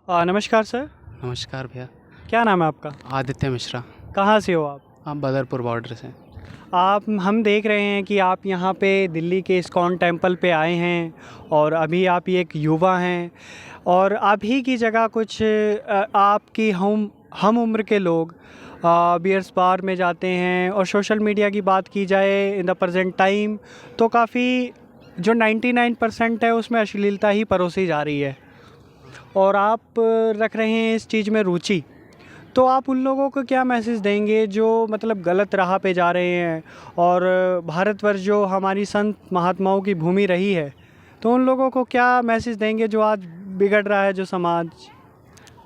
नमस्कार सर। नमस्कार भैया। क्या नाम है आपका? आदित्य मिश्रा। कहाँ से हो आप? आप बदरपुर बॉर्डर से। आप हम देख रहे हैं कि आप यहाँ पे दिल्ली के इस्कॉन टेम्पल पे आए हैं और अभी आप एक युवा हैं और अभी की जगह कुछ आपकी हम उम्र के लोग बियर्स बार में जाते हैं और सोशल मीडिया की बात की जाए इन द प्रेजेंट टाइम तो काफ़ी जो 99% है उसमें अश्लीलता ही परोसी जा रही है और आप रख रहे हैं इस चीज़ में रुचि। तो आप उन लोगों को क्या मैसेज देंगे जो मतलब गलत राह पे जा रहे हैं और भारतवर्ष जो हमारी संत महात्माओं की भूमि रही है, तो उन लोगों को क्या मैसेज देंगे जो आज बिगड़ रहा है जो समाज?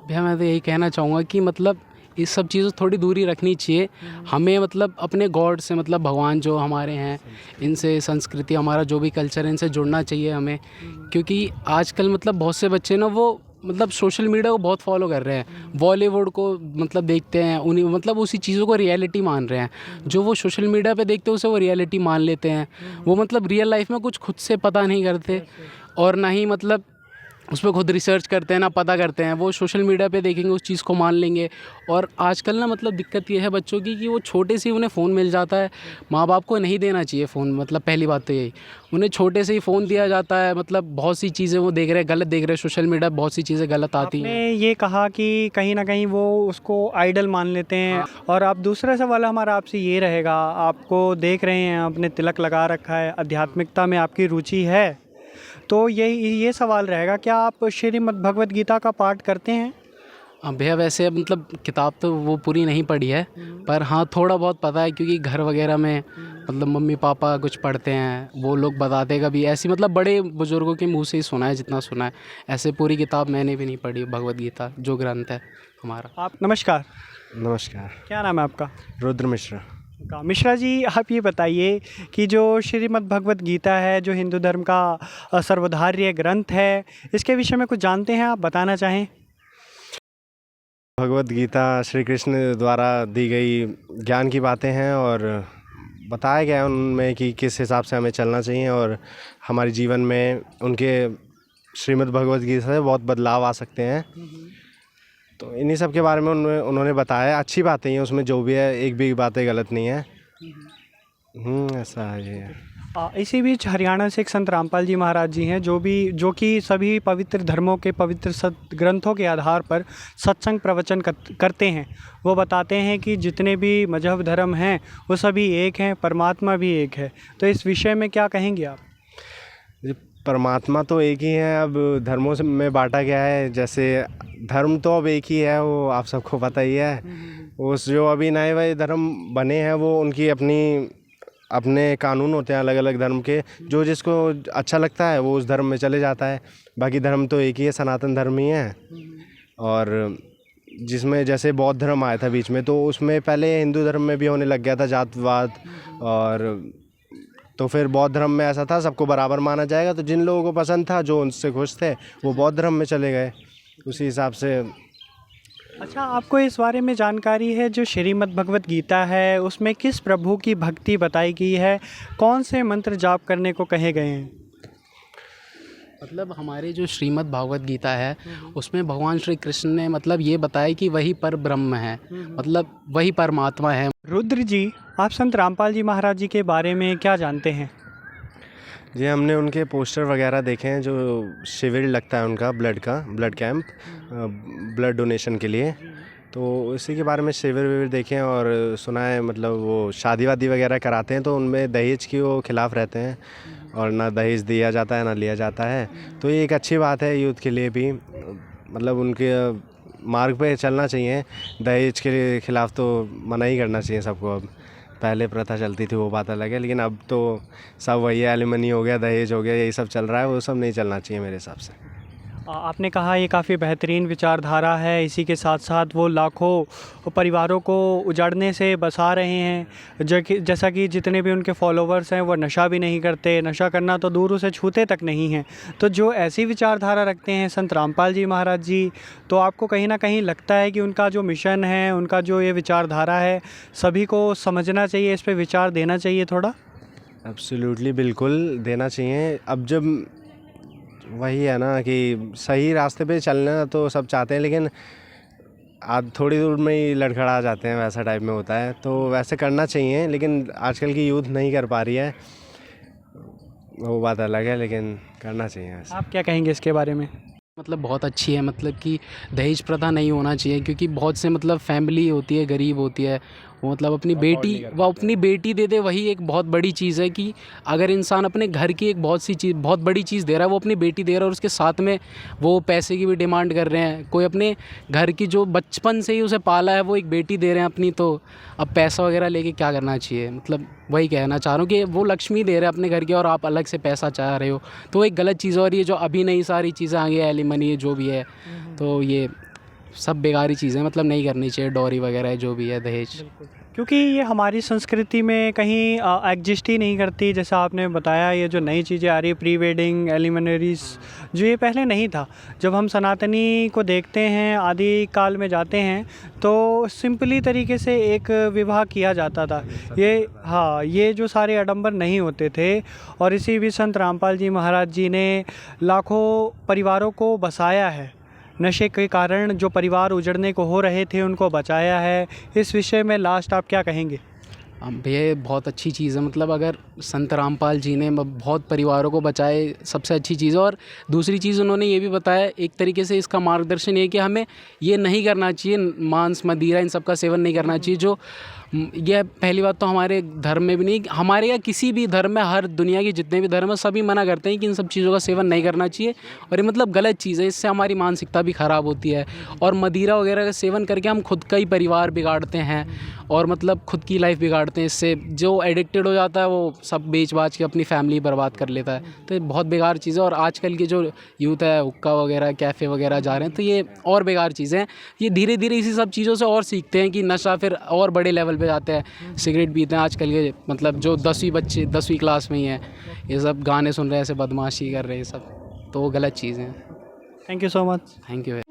भैया मैं तो यही कहना चाहूँगा कि मतलब इस सब चीज़ों से थोड़ी दूरी रखनी चाहिए हमें। मतलब अपने गॉड से, मतलब भगवान जो हमारे हैं, इनसे, संस्कृति, हमारा जो भी कल्चर है, इनसे जुड़ना चाहिए हमें। क्योंकि आजकल मतलब बहुत से बच्चे ना वो मतलब सोशल मीडिया को बहुत फॉलो कर रहे हैं, बॉलीवुड को मतलब देखते हैं, उन्हीं मतलब उसी चीज़ों को रियलिटी मान रहे हैं। जो वो सोशल मीडिया पे देखते हैं उसे वो रियलिटी मान लेते हैं। वो मतलब रियल लाइफ में कुछ खुद से पता नहीं करते और ना ही मतलब उस पर खुद रिसर्च करते हैं, ना पता करते हैं। वो सोशल मीडिया पे देखेंगे, उस चीज़ को मान लेंगे। और आजकल ना मतलब दिक्कत ये है बच्चों की कि वो छोटे से ही उन्हें फ़ोन मिल जाता है। माँ बाप को नहीं देना चाहिए फ़ोन, मतलब पहली बात तो यही, उन्हें छोटे से ही फ़ोन दिया जाता है। मतलब बहुत सी चीज़ें वो देख रहे हैं, गलत देख रहे हैं, सोशल मीडिया बहुत सी चीज़ें गलत आती आपने हैं। ये कहा कि कहीं ना कहीं वो उसको आइडल मान लेते हैं। और अब दूसरा सवाल हमारा आपसे ये रहेगा, आपको देख रहे हैं आपने तिलक लगा रखा है, आध्यात्मिकता में आपकी रुचि है, तो ये सवाल रहेगा, क्या आप श्रीमद् भगवत गीता का पाठ करते हैं? भैया वैसे अब मतलब किताब तो वो पूरी नहीं पढ़ी है, पर हाँ थोड़ा बहुत पता है। क्योंकि घर वगैरह में मतलब मम्मी पापा कुछ पढ़ते हैं, वो लोग बताते कभी ऐसी, मतलब बड़े बुज़ुर्गों के मुंह से ही सुना है जितना सुना है। ऐसे पूरी किताब मैंने भी नहीं पढ़ी, भगवत गीता जो ग्रंथ है हमारा। आप नमस्कार। नमस्कार। क्या नाम है आपका? रुद्र मिश्रा। मिश्रा जी, आप ये बताइए कि जो श्रीमद् भगवत गीता है, जो हिंदू धर्म का सर्वधार्य ग्रंथ है, इसके विषय में कुछ जानते हैं, आप बताना चाहें? भगवत गीता श्री कृष्ण द्वारा दी गई ज्ञान की बातें हैं और बताया गया है उनमें कि किस हिसाब से हमें चलना चाहिए और हमारे जीवन में उनके श्रीमद् भगवत गीता से बहुत बदलाव आ सकते हैं। तो इन्हीं सब के बारे में उन्होंने बताया। अच्छी बातें हैं उसमें, जो भी है, एक भी बातें गलत नहीं है। ऐसा है ये। इसी बीच हरियाणा से एक संत रामपाल जी महाराज जी हैं, जो कि सभी पवित्र धर्मों के पवित्र ग्रंथों के आधार पर सत्संग प्रवचन करते हैं। वो बताते हैं कि जितने भी मजहब धर्म हैं वो सभी एक हैं, परमात्मा भी एक है। तो इस विषय में क्या कहेंगे आप? जी, परमात्मा तो एक ही है। अब धर्मों से में बांटा गया है। जैसे धर्म तो अब एक ही है, वो आप सबको पता ही है। उस जो अभी नए नए धर्म बने हैं वो उनकी अपने कानून होते हैं अलग अलग धर्म के। जो जिसको अच्छा लगता है वो उस धर्म में चले जाता है। बाकी धर्म तो एक ही है, सनातन धर्म ही है। और जिसमें जैसे बौद्ध धर्म आया था बीच में, तो उसमें पहले हिंदू धर्म में भी होने लग गया था जातवाद। और तो फिर बौद्ध धर्म में ऐसा था सबको बराबर माना जाएगा। तो जिन लोगों को पसंद था, जो उनसे खुश थे, वो बौद्ध धर्म में चले गए उसी हिसाब से। अच्छा, आपको इस बारे में जानकारी है जो श्रीमद् भगवत गीता है उसमें किस प्रभु की भक्ति बताई गई है, कौन से मंत्र जाप करने को कहे गए हैं? मतलब हमारे जो श्रीमद् भागवत गीता है उसमें भगवान श्री कृष्ण ने मतलब ये बताया कि वही पर ब्रह्म है, मतलब वही परमात्मा है। रुद्र जी, आप संत रामपाल जी महाराज जी के बारे में क्या जानते हैं? जी, हमने उनके पोस्टर वगैरह देखे हैं, जो शिविर लगता है उनका ब्लड कैंप, ब्लड डोनेशन के लिए। तो इसी के बारे में शिविर विविर देखे हैं और सुना है। मतलब वो शादी वादी वगैरह कराते हैं तो उनमें दहेज की वो खिलाफ़ रहते हैं और ना दहेज दिया जाता है ना लिया जाता है। तो ये एक अच्छी बात है यूथ के लिए भी। मतलब उनके मार्ग पे चलना चाहिए। दहेज के खिलाफ़ तो मना ही करना चाहिए सबको। अब पहले प्रथा चलती थी वो बात अलग है, लेकिन अब तो सब वही है, एलिमनी हो गया, दहेज हो गया, यही सब चल रहा है। वो सब नहीं चलना चाहिए मेरे हिसाब से। आपने कहा ये काफ़ी बेहतरीन विचारधारा है, इसी के साथ साथ वो लाखों परिवारों को उजाड़ने से बसा रहे हैं। जैसा कि जितने भी उनके फॉलोवर्स हैं वो नशा भी नहीं करते, नशा करना तो दूर उसे छूते तक नहीं हैं। तो जो ऐसी विचारधारा रखते हैं संत रामपाल जी महाराज जी, तो आपको कहीं ना कहीं लगता है कि उनका जो मिशन है, उनका जो ये विचारधारा है, सभी को समझना चाहिए, इस पर विचार देना चाहिए थोड़ा? एब्सोल्युटली, बिल्कुल देना चाहिए। अब जब वही है ना कि सही रास्ते पे चलना तो सब चाहते हैं, लेकिन आप थोड़ी दूर में ही लड़खड़ा जाते हैं, वैसा टाइप में होता है। तो वैसे करना चाहिए, लेकिन आजकल की यूथ नहीं कर पा रही है, वो बात अलग है, लेकिन करना चाहिए वैसे। आप क्या कहेंगे इसके बारे में? मतलब बहुत अच्छी है, मतलब कि दहेज प्रथा नहीं होना चाहिए, क्योंकि बहुत से मतलब फैमिली होती है, गरीब होती है, वो मतलब अपनी बेटी दे दे, वही एक बहुत बड़ी चीज़ है कि अगर इंसान अपने घर की एक बहुत बड़ी चीज़ दे रहा है, वो अपनी बेटी दे रहा है, और उसके साथ में वो पैसे की भी डिमांड कर रहे हैं। कोई अपने घर की जो बचपन से ही उसे पाला है, वो एक बेटी दे रहे हैं अपनी, तो अब पैसा वगैरह लेके क्या करना चाहिए? मतलब वही कहना चाह रहा हूँ कि वो लक्ष्मी दे रहे हैं अपने घर की, और आप अलग से पैसा चाह रहे हो, तो एक गलत चीज़। और ये जो अभी नई सारी चीज़ें आ गई है, एलिमनी जो भी है, तो ये सब बेकारी चीज़ें, मतलब नहीं करनी चाहिए। डॉरी वगैरह जो भी है, दहेज, क्योंकि ये हमारी संस्कृति में कहीं एग्जिस्ट ही नहीं करती। जैसा आपने बताया, ये जो नई चीज़ें आ रही है, प्री वेडिंग, एलिमिनरीज, जो ये पहले नहीं था। जब हम सनातनी को देखते हैं, आदि काल में जाते हैं, तो सिंपली तरीके से एक विवाह किया जाता था। ये जो सारे आडंबर नहीं होते थे, और इसी भी संत रामपाल जी महाराज जी ने लाखों परिवारों को बसाया है। नशे के कारण जो परिवार उजड़ने को हो रहे थे, उनको बचाया है। इस विषय में लास्ट आप क्या कहेंगे? भैया बहुत अच्छी चीज़ है, मतलब अगर संत रामपाल जी ने बहुत परिवारों को बचाए, सबसे अच्छी चीज़ है। और दूसरी चीज़ उन्होंने ये भी बताया, एक तरीके से इसका मार्गदर्शन ये कि हमें ये नहीं करना चाहिए, मांस मदिरा इन सब का सेवन नहीं करना चाहिए। जो यह पहली बात तो हमारे धर्म में भी नहीं, हमारे या किसी भी धर्म में, हर दुनिया के जितने भी धर्म है सभी मना करते हैं कि इन सब चीज़ों का सेवन नहीं करना चाहिए, और ये मतलब गलत चीज़ है। इससे हमारी मानसिकता भी ख़राब होती है, और मदिरा वगैरह का सेवन करके हम खुद का ही परिवार बिगाड़ते हैं, और मतलब खुद की लाइफ बिगाड़ते हैं। इससे जो एडिक्टेड हो जाता है, वो सब बेच बाच के अपनी फैमिली बर्बाद कर लेता है। तो ये बहुत बेकार चीज़ है। और आजकल की जो यूथ है, हुक्का वगैरह, कैफ़े वगैरह जा रहे हैं, तो ये और बेकार चीज़ें हैं। ये धीरे धीरे इसी सब चीज़ों से और सीखते हैं कि नशा फिर और बड़े लेवल पे जाते हैं, सिगरेट पीते हैं। आजकल के मतलब जो 10वीं बच्चे 10वीं क्लास में ही हैं, ये सब गाने सुन रहे हैं, ऐसे बदमाशी कर रहे हैं सब, तो वो गलत चीज़ें हैं। Thank you so much. Thank you.